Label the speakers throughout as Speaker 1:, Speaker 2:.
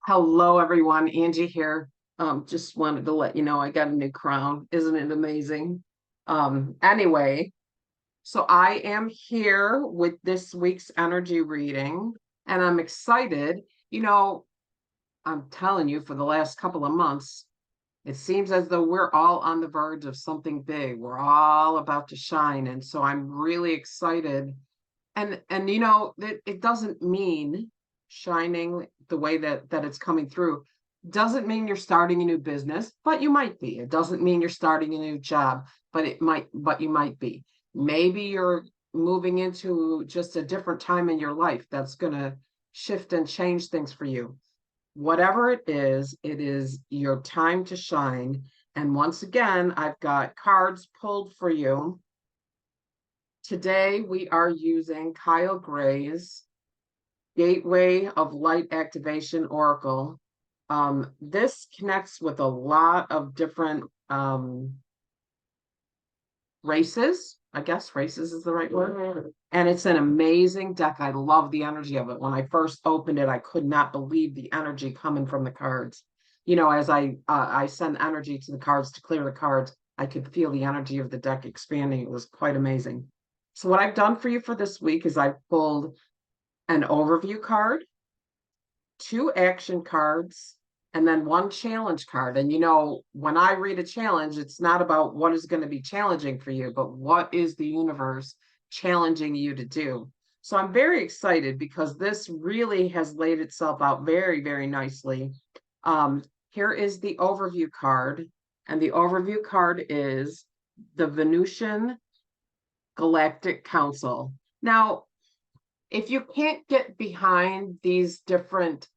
Speaker 1: Hello, everyone. Angie here. Just wanted to let you know I got a new crown. Isn't it amazing? Anyway, so I am here with this week's energy reading, and I'm excited. You know, I'm telling you, for the last couple of months, it seems as though we're all on the verge of something big. We're all about to shine, and so I'm really excited. And that it doesn't mean shining the way that it's coming through doesn't mean you're starting a new business, but you might be. It doesn't mean you're starting a new job, but you might be. Maybe you're moving into just a different time in your life that's going to shift and change things for you. Whatever it is your time to shine. And once again, I've got cards pulled for you. Today, we are using Kyle Gray's Gateway of Light Activation Oracle. This connects with a lot of different races. I guess races is the right word. And it's an amazing deck. I love the energy of it. When I first opened it, I could not believe the energy coming from the cards. As I send energy to the cards to clear the cards, I could feel the energy of the deck expanding. It was quite amazing. So what I've done for you for this week is I've pulled an overview card, two action cards, and then one challenge card. And when I read a challenge, it's not about what is going to be challenging for you, but what is the universe challenging you to do. So I'm very excited because this really has laid itself out very, very nicely. Here is the overview card, and the overview card is the Venusian Galactic Council. Now, if you can't get behind these different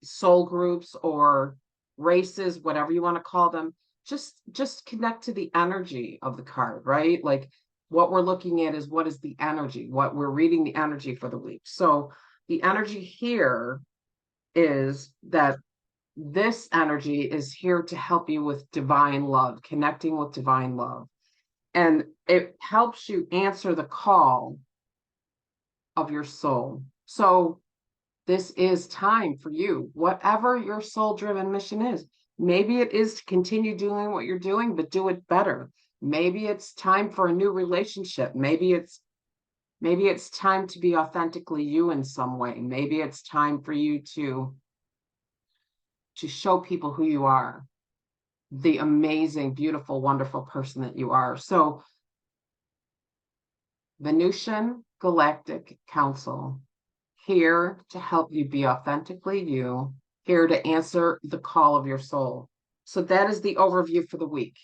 Speaker 1: soul groups or races, whatever you want to call them, just connect to the energy of the card, right? Like what we're looking at is what is the energy, what we're reading the energy for the week. So the energy here is that this energy is here to help you with divine love, connecting with divine love. And it helps you answer the call of your soul. So this is time for you, whatever your soul driven mission is. Maybe it is to continue doing what you're doing, but do it better. Maybe it's time for a new relationship. Maybe it's time to be authentically you in some way. Maybe it's time for you to show people who you are, the amazing, beautiful, wonderful person that you are. So Venusian Galactic Council, here to help you be authentically you, here to answer the call of your soul. So that is the overview for the week.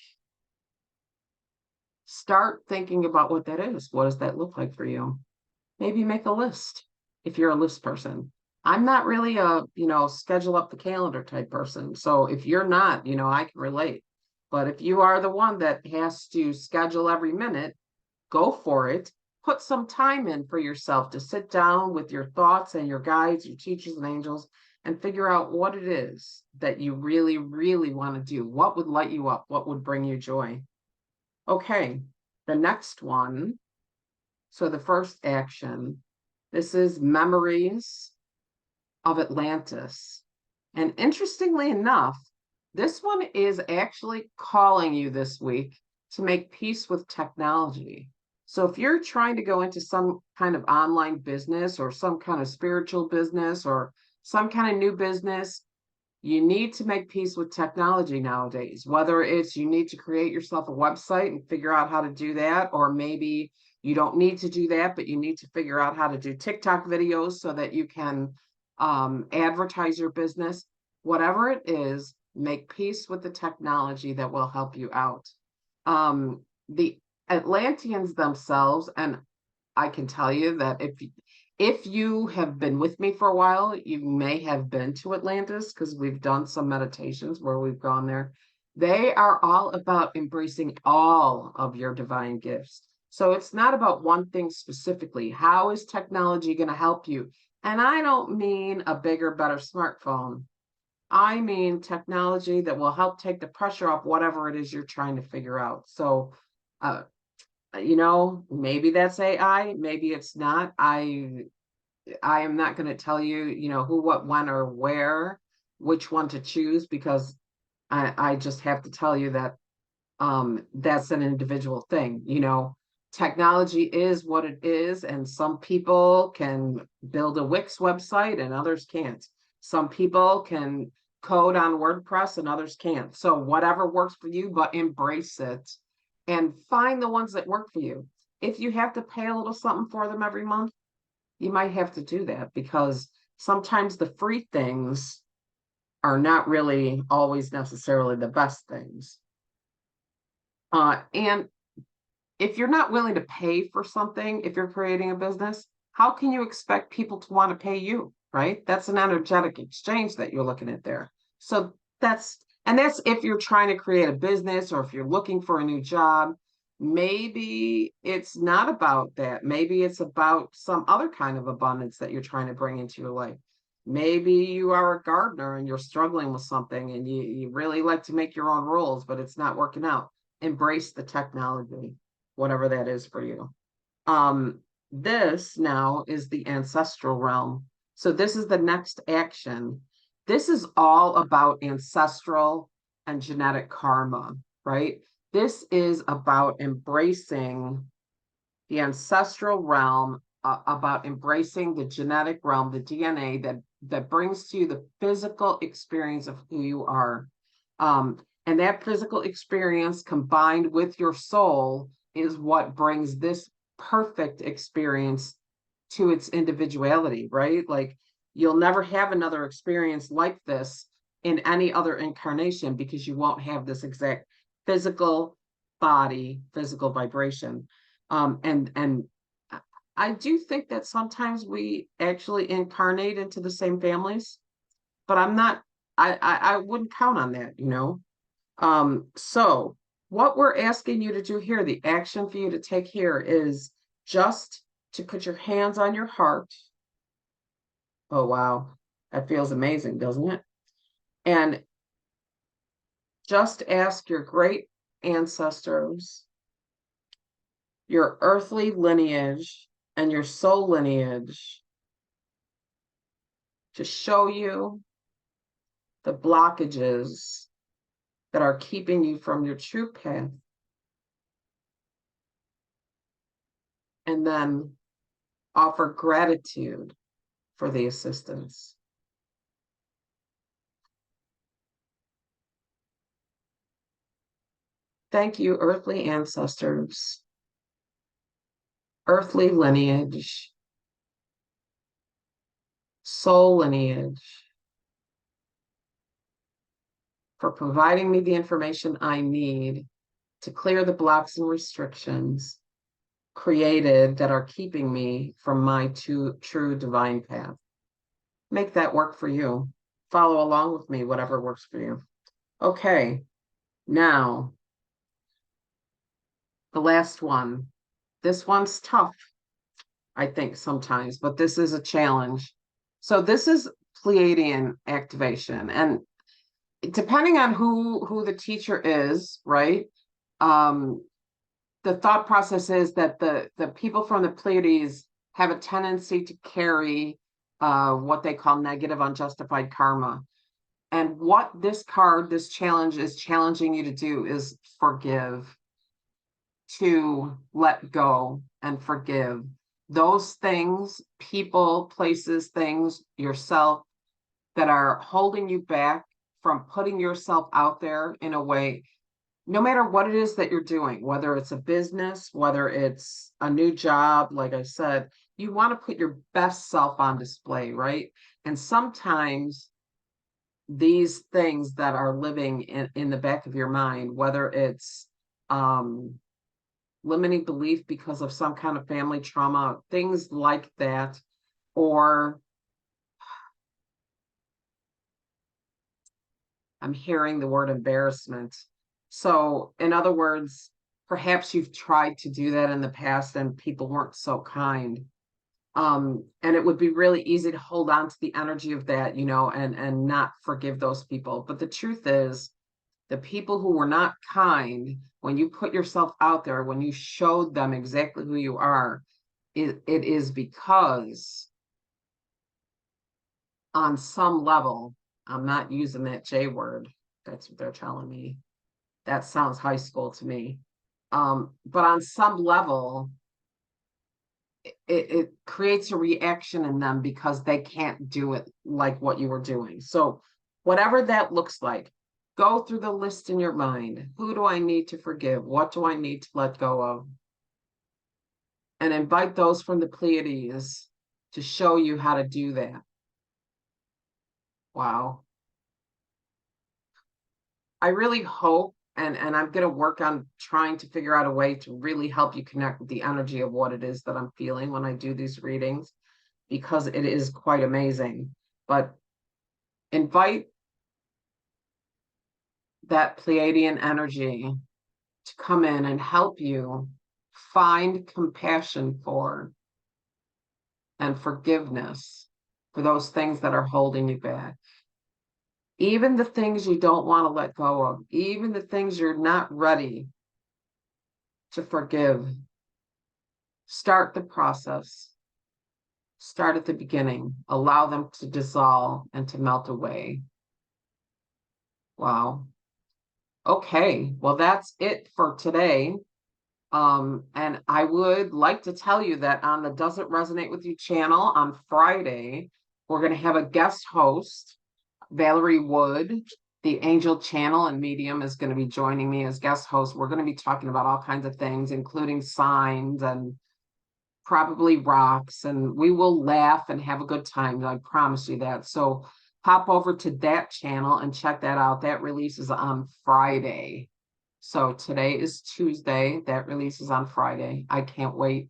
Speaker 1: Start thinking about what that is. What does that look like for you? Maybe make a list if you're a list person. I'm not really a, schedule up the calendar type person. So if you're not, I can relate. But if you are the one that has to schedule every minute, go for it. Put some time in for yourself to sit down with your thoughts and your guides, your teachers and angels, and figure out what it is that you really, really want to do. What would light you up? What would bring you joy? Okay, the next one. So the first action, this is Memories of Atlantis. And interestingly enough, this one is actually calling you this week to make peace with technology. So if you're trying to go into some kind of online business or some kind of spiritual business or some kind of new business, you need to make peace with technology nowadays. Whether it's you need to create yourself a website and figure out how to do that, or maybe you don't need to do that, but you need to figure out how to do TikTok videos so that you can advertise your business. Whatever it is, make peace with the technology that will help you out. The Atlanteans themselves, and I can tell you that if you have been with me for a while, you may have been to Atlantis because we've done some meditations where we've gone there. They are all about embracing all of your divine gifts. So it's not about one thing specifically. How is technology going to help you? And I don't mean a bigger, better smartphone. I mean technology that will help take the pressure off whatever it is you're trying to figure out. So, maybe that's AI, maybe it's not. I am not going to tell you, who, what, when, or where which one to choose, because I just have to tell you that that's an individual thing. Technology is what it is, and some people can build a Wix website and others can't. Some people can code on WordPress and others can't. So whatever works for you, but embrace it and find the ones that work for you. If you have to pay a little something for them every month, you might have to do that, because sometimes the free things are not really always necessarily the best things. And if you're not willing to pay for something, if you're creating a business, how can you expect people to want to pay you, right? That's an energetic exchange that you're looking at there. So that's if you're trying to create a business, or if you're looking for a new job. Maybe it's not about that. Maybe it's about some other kind of abundance that you're trying to bring into your life. Maybe you are a gardener and you're struggling with something, and you really like to make your own rules, but it's not working out. Embrace the technology, whatever that is for you. This now is the ancestral realm. So this is the next action. This is all about ancestral and genetic karma, right? This is about embracing the ancestral realm, about embracing the genetic realm, the DNA that brings to you the physical experience of who you are. And that physical experience combined with your soul is what brings this perfect experience to its individuality, right? Like, you'll never have another experience like this in any other incarnation, because you won't have this exact physical body, physical vibration. And I do think that sometimes we actually incarnate into the same families, but I wouldn't count on that. So what we're asking you to do here, the action for you to take here, is just to put your hands on your heart. Oh, wow. That feels amazing, doesn't it? And just ask your great ancestors, your earthly lineage, and your soul lineage to show you the blockages that are keeping you from your true path. And then offer gratitude for the assistance. Thank you, earthly ancestors, earthly lineage, soul lineage, for providing me the information I need to clear the blocks and restrictions created that are keeping me from my true divine path. Make that work for you. Follow along with me, whatever works for you. Okay, now the last one. This one's tough, I think, sometimes, but this is a challenge. So this is Pleiadian activation, and depending on who the teacher is, right? The thought process is that the people from the Pleiades have a tendency to carry what they call negative unjustified karma. And what this card, this challenge, is challenging you to do is forgive, to let go and forgive those things, people, places, things, yourself, that are holding you back from putting yourself out there in a way, no matter what it is that you're doing, whether it's a business, whether it's a new job. Like I said, you want to put your best self on display, right? And sometimes these things that are living in the back of your mind, whether it's limiting belief because of some kind of family trauma, things like that, or I'm hearing the word embarrassment. So, in other words, perhaps you've tried to do that in the past and people weren't so kind. And it would be really easy to hold on to the energy of that, and not forgive those people. But the truth is, the people who were not kind, when you put yourself out there, when you showed them exactly who you are, it is because on some level I'm not using that J word. That's what they're telling me. That sounds high school to me. But on some level, it creates a reaction in them because they can't do it like what you were doing. So whatever that looks like, go through the list in your mind. Who do I need to forgive? What do I need to let go of? And invite those from the Pleiades to show you how to do that. Wow. I really hope, and I'm going to work on trying to figure out a way to really help you connect with the energy of what it is that I'm feeling when I do these readings, because it is quite amazing. But invite that Pleiadian energy to come in and help you find compassion for and forgiveness for those things that are holding you back. Even the things you don't want to let go of, even the things you're not ready to forgive. Start the process. Start at the beginning. Allow them to dissolve and to melt away. Wow. Okay, well, that's it for today. And I would like to tell you that on the Does It Resonate With You channel on Friday, we're going to have a guest host, Valerie Wood. The Angel Channel and Medium is going to be joining me as guest host. We're going to be talking about all kinds of things, including signs and probably rocks, and we will laugh and have a good time. I promise you that. So hop over to that channel and check that out. That releases on Friday. So today is Tuesday. That releases on Friday. I can't wait.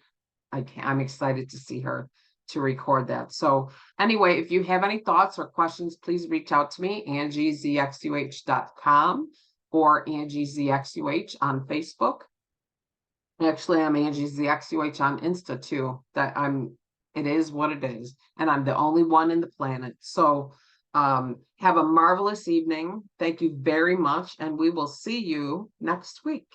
Speaker 1: I'm excited to see her to record that. So anyway, if you have any thoughts or questions, please reach out to me, angiezxuh.com or AngieZXUH on Facebook. Actually, I'm Angie ZXUH on Insta too. It is what it is. And I'm the only one in the planet. So have a marvelous evening. Thank you very much. And we will see you next week.